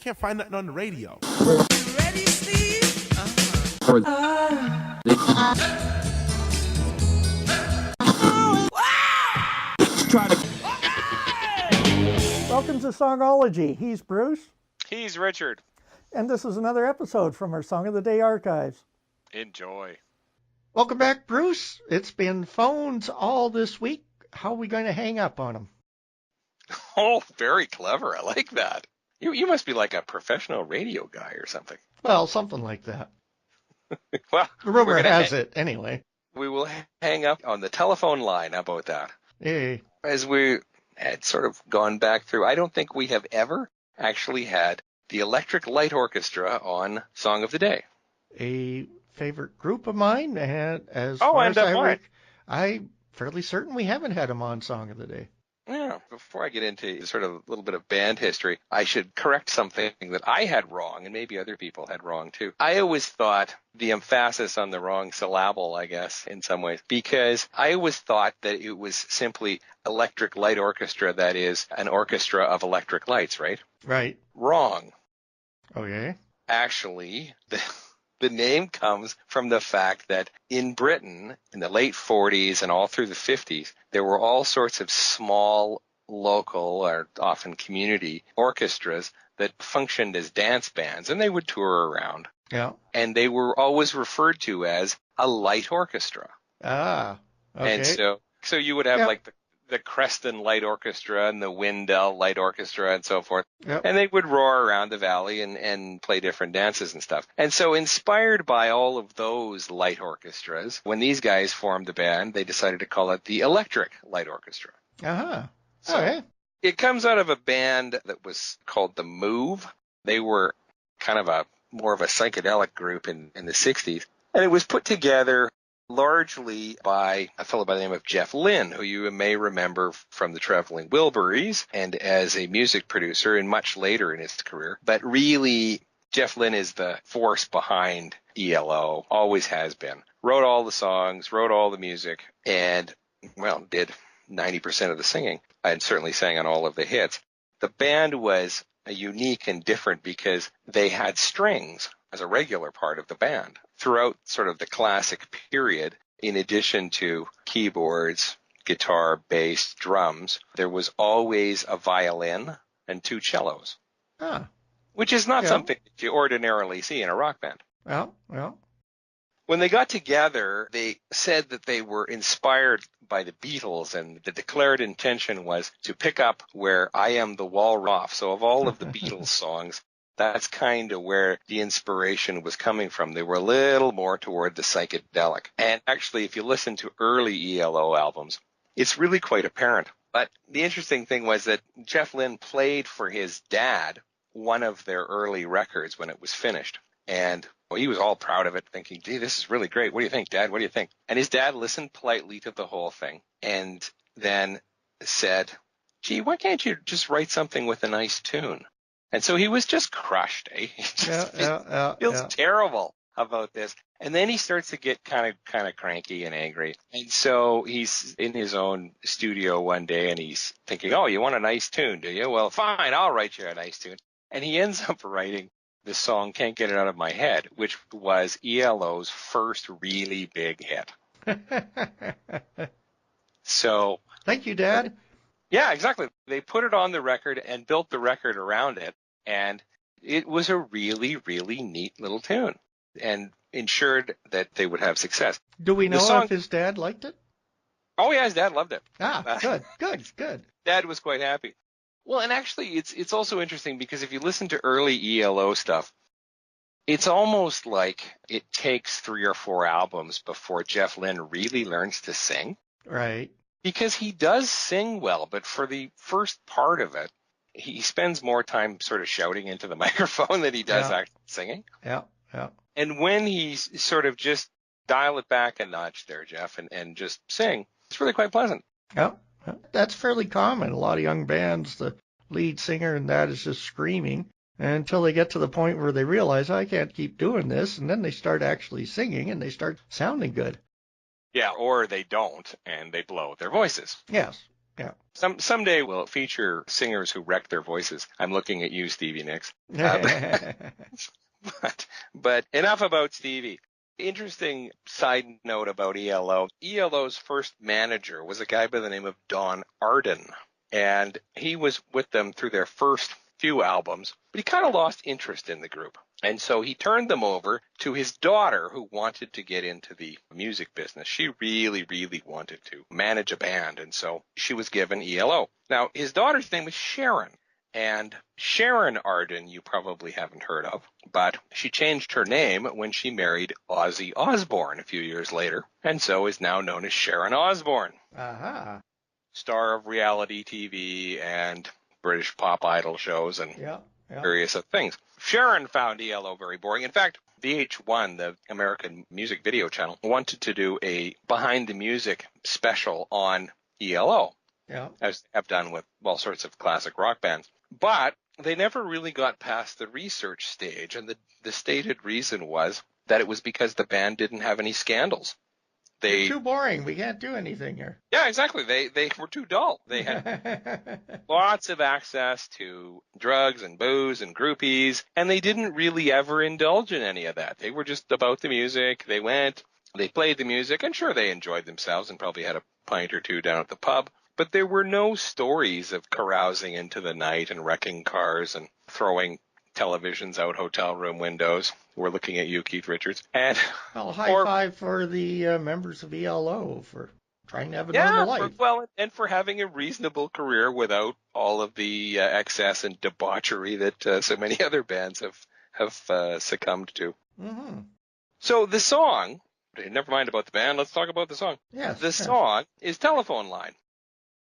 can't find nothing on the radio. You ready, Steve? Welcome to Songology. He's Bruce, He's Richard. and this is another episode from our Song of the Day archives. Enjoy. Welcome back, Bruce. It's been phones all this week. How are we going to hang up on them? Oh, very clever. I like that. You must be like a professional radio guy or something. Well, something like that. Well, The rumor we're gonna has it, anyway. we will hang up on the telephone line. How about that? Hey, As we had sort of gone back through, I don't think we have ever actually had the Electric Light Orchestra on Song of the Day. a favorite group of mine, and as Oh, far and as mine. I'm fairly certain we haven't had them on Song of the Day. Yeah, before I get into sort of a little bit of band history, I should correct something that I had wrong, and maybe other people had wrong too. I always thought the emphasis on the wrong syllable, I guess, in some ways, because I always thought that it was simply Electric Light Orchestra, that is, an orchestra of electric lights, right? Right. Wrong. Okay. Actually, the name comes from the fact that in Britain, in the late 40s and all through the 50s, there were all sorts of small, local, or often community orchestras that functioned as dance bands, and they would tour around. Yeah. And they were always referred to as a light orchestra. Ah. Okay. And so you would have Yeah. like the Creston Light Orchestra and the Windell Light Orchestra and so forth. Yep. And they would roar around the valley and play different dances and stuff. And so inspired by all of those light orchestras, when these guys formed the band, they decided to call it the Electric Light Orchestra. Uh-huh. So Okay. it comes out of a band that was called The Move. They were kind of more of a psychedelic group in the 60s. And it was put together largely by a fellow by the name of Jeff Lynne, who you may remember from the Traveling Wilburys and as a music producer and much later in his career. But really, Jeff Lynne is the force behind ELO, always has been. Wrote all the songs, wrote all the music, and, well, did 90% of the singing, and certainly sang on all of the hits. The band was unique and different because they had strings as a regular part of the band throughout sort of the classic period. In addition to keyboards, guitar, bass, drums, there was always a violin and two cellos, Ah. which is not Yeah. something that you ordinarily see in a rock band. Well. When they got together, they said that they were inspired by the Beatles, and the declared intention was to pick up where I Am the Walrus. So of all of the Beatles songs, that's kind of where the inspiration was coming from. They were a little more toward the psychedelic. And actually, if you listen to early ELO albums, it's really quite apparent. But the interesting thing was that Jeff Lynne played for his dad one of their early records when it was finished. And well, he was all proud of it, thinking, gee, this is really great. What do you think, Dad? What do you think? And his dad listened politely to the whole thing and then said, gee, why can't you just write something with a nice tune? And so he was just crushed. Eh? He just feels terrible about this. And then he starts to get kind of cranky and angry. And so he's in his own studio one day and he's thinking, oh, you want a nice tune, do you? Well, fine, I'll write you a nice tune. And he ends up writing the song Can't Get It Out of My Head, which was ELO's first really big hit. So Thank you, Dad. yeah, exactly. They put it on the record and built the record around it, and it was a really, really neat little tune and ensured that they would have success. Do we The know song- if his dad liked it? Oh, yeah, his dad loved it. Ah, good. Dad was quite happy. Well, and actually, it's also interesting because if you listen to early ELO stuff, it's almost like it takes 3 or 4 albums before Jeff Lynne really learns to sing. Right. Because he does sing well, but for the first part of it, he spends more time sort of shouting into the microphone than he does Yeah. actually singing. Yeah. And when he's sort of just dial it back a notch there, Jeff, and just sing, it's really quite pleasant. Yeah. That's fairly common. A lot of young bands, the lead singer and that is just screaming until they get to the point where they realize, I can't keep doing this, and then they start actually singing and they start sounding good. Yeah, or they don't, and they blow their voices. Yes. Yeah. Someday we'll feature singers who wreck their voices. I'm looking at you, Stevie Nicks. But enough about Stevie. Interesting side note about ELO. ELO's first manager was a guy by the name of Don Arden, and he was with them through their first few albums, but he kind of lost interest in the group. And so he turned them over to his daughter, who wanted to get into the music business. She really, really wanted to manage a band, and so she was given ELO. Now, his daughter's name was Sharon. And Sharon Arden, you probably haven't heard of, but she changed her name when she married Ozzy Osbourne a few years later, and so is now known as Sharon Osbourne. Aha. Star of reality TV and British pop idol shows and various other things. Sharon found ELO very boring. In fact, VH1, the American music video channel, wanted to do a behind the music special on ELO. Yeah. As they have done with all sorts of classic rock bands. But they never really got past the research stage, and the stated reason was that it was because the band didn't have any scandals. They're too boring. We can't do anything here. Yeah, exactly. They were too dull. They had lots of access to drugs and booze and groupies, and they didn't really ever indulge in any of that. They were just about the music. They went, they played the music, and sure, they enjoyed themselves and probably had a pint or two down at the pub. But there were no stories of carousing into the night and wrecking cars and throwing televisions out hotel room windows. We're looking at you, Keith Richards. And well, high five for the members of ELO for trying to have a normal life. And for having a reasonable career without all of the excess and debauchery that so many other bands have succumbed to. Mm-hmm. So the song, never mind about the band, let's talk about the song. Yes. The song is Telephone Line.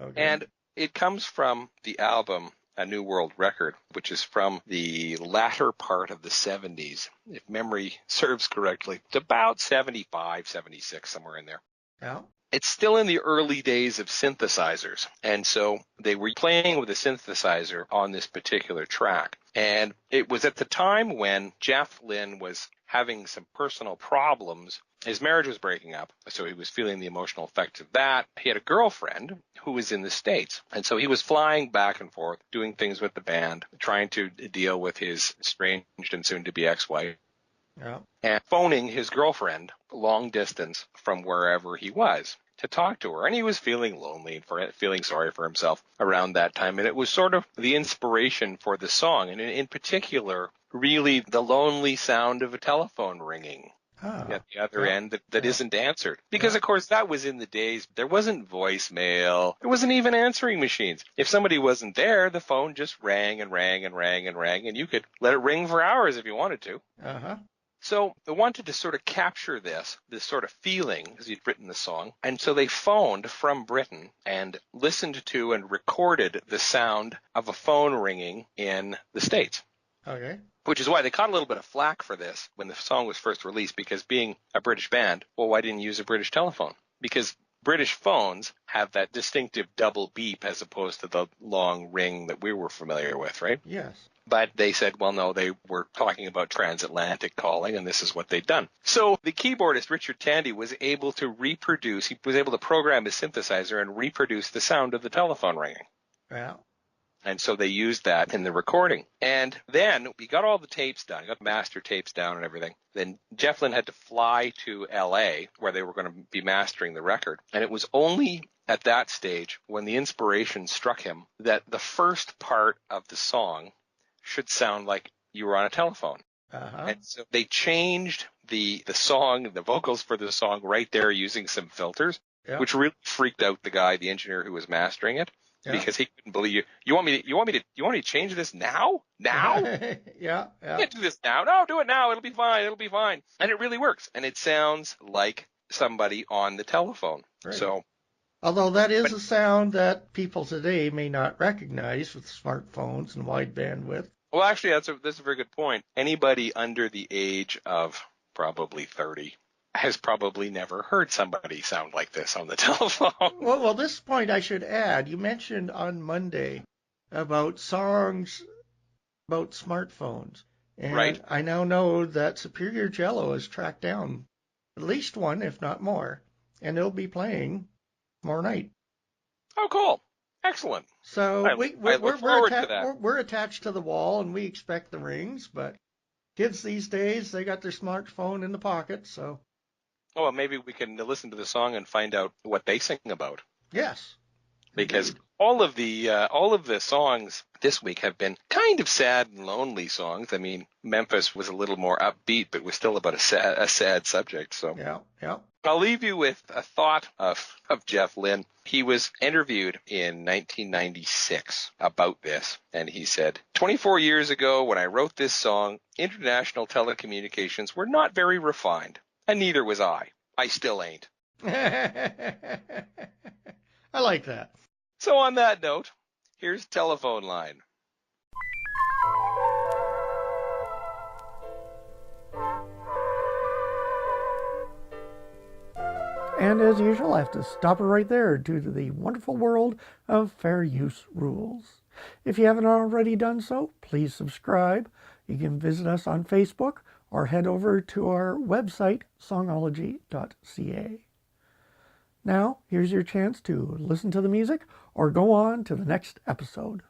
Okay. And it comes from the album A New World Record, which is from the latter part of the 70s, if memory serves correctly. It's about 75, 76, somewhere in there. Yeah. It's still in the early days of synthesizers, and so they were playing with a synthesizer on this particular track. And it was at the time when Jeff Lynne was having some personal problems. His marriage was breaking up, so he was feeling the emotional effects of that. He had a girlfriend who was in the States, and so he was flying back and forth, doing things with the band, trying to deal with his estranged and soon-to-be ex-wife. Yeah. And phoning his girlfriend long distance from wherever he was to talk to her. And he was feeling lonely and feeling sorry for himself around that time. And it was sort of the inspiration for the song. And in particular, really the lonely sound of a telephone ringing at the other end that isn't answered. Because, of course, that was in the days. There wasn't voicemail. There wasn't even answering machines. If somebody wasn't there, the phone just rang and rang and rang and rang. And you could let it ring for hours if you wanted to. Uh-huh. So they wanted to sort of capture this sort of feeling as he'd written the song. And so they phoned from Britain and listened to and recorded the sound of a phone ringing in the States. Okay. Which is why they caught a little bit of flack for this when the song was first released, because being a British band, well, why didn't you use a British telephone? Because British phones have that distinctive double beep as opposed to the long ring that we were familiar with, right? Yes. But they said, well, no, they were talking about transatlantic calling, and this is what they'd done. So the keyboardist, Richard Tandy, was able to program his synthesizer and reproduce the sound of the telephone ringing. Yeah. And so they used that in the recording. And then we got all the tapes done, got the master tapes down and everything. Then Jeff Lynne had to fly to L.A., where they were going to be mastering the record. And it was only at that stage when the inspiration struck him that the first part of the song should sound like you were on a telephone. Uh-huh. And so they changed the song, the vocals for the song right there using some filters, which really freaked out the engineer who was mastering it. Because he couldn't believe you. You want me to change this now? Now? Yeah. You can't do this now. No, do it now. It'll be fine. And it really works. And it sounds like somebody on the telephone. Right. So, although that is a sound that people today may not recognize with smartphones and wide bandwidth. Well, actually, that's a very good point. Anybody under the age of probably 30 has probably never heard somebody sound like this on the telephone. Well, this point I should add, you mentioned on Monday about songs about smartphones. And right. I now know that Superior Jello has tracked down at least one, if not more, and they'll be playing tomorrow night. Oh, cool. Excellent. So I look forward to that. we're attached to the wall, and we expect the rings. But kids these days, they got their smartphone in the pocket. So Oh, well, maybe we can listen to the song and find out what they sing about. yes, Because indeed. all of the songs this week have been kind of sad and lonely songs. I mean, Memphis was a little more upbeat, but was still about a sad subject. So Yeah, yeah. I'll leave you with a thought of Jeff Lynne. He was interviewed in 1996 about this, and he said, 24 years ago when I wrote this song, international telecommunications were not very refined, and neither was I. I still ain't. I like that. So on that note, here's telephone line. And as usual, I have to stop it right there due to the wonderful world of fair use rules. If you haven't already done so, please subscribe. You can visit us on Facebook or head over to our website, songology.ca. Now, here's your chance to listen to the music or go on to the next episode.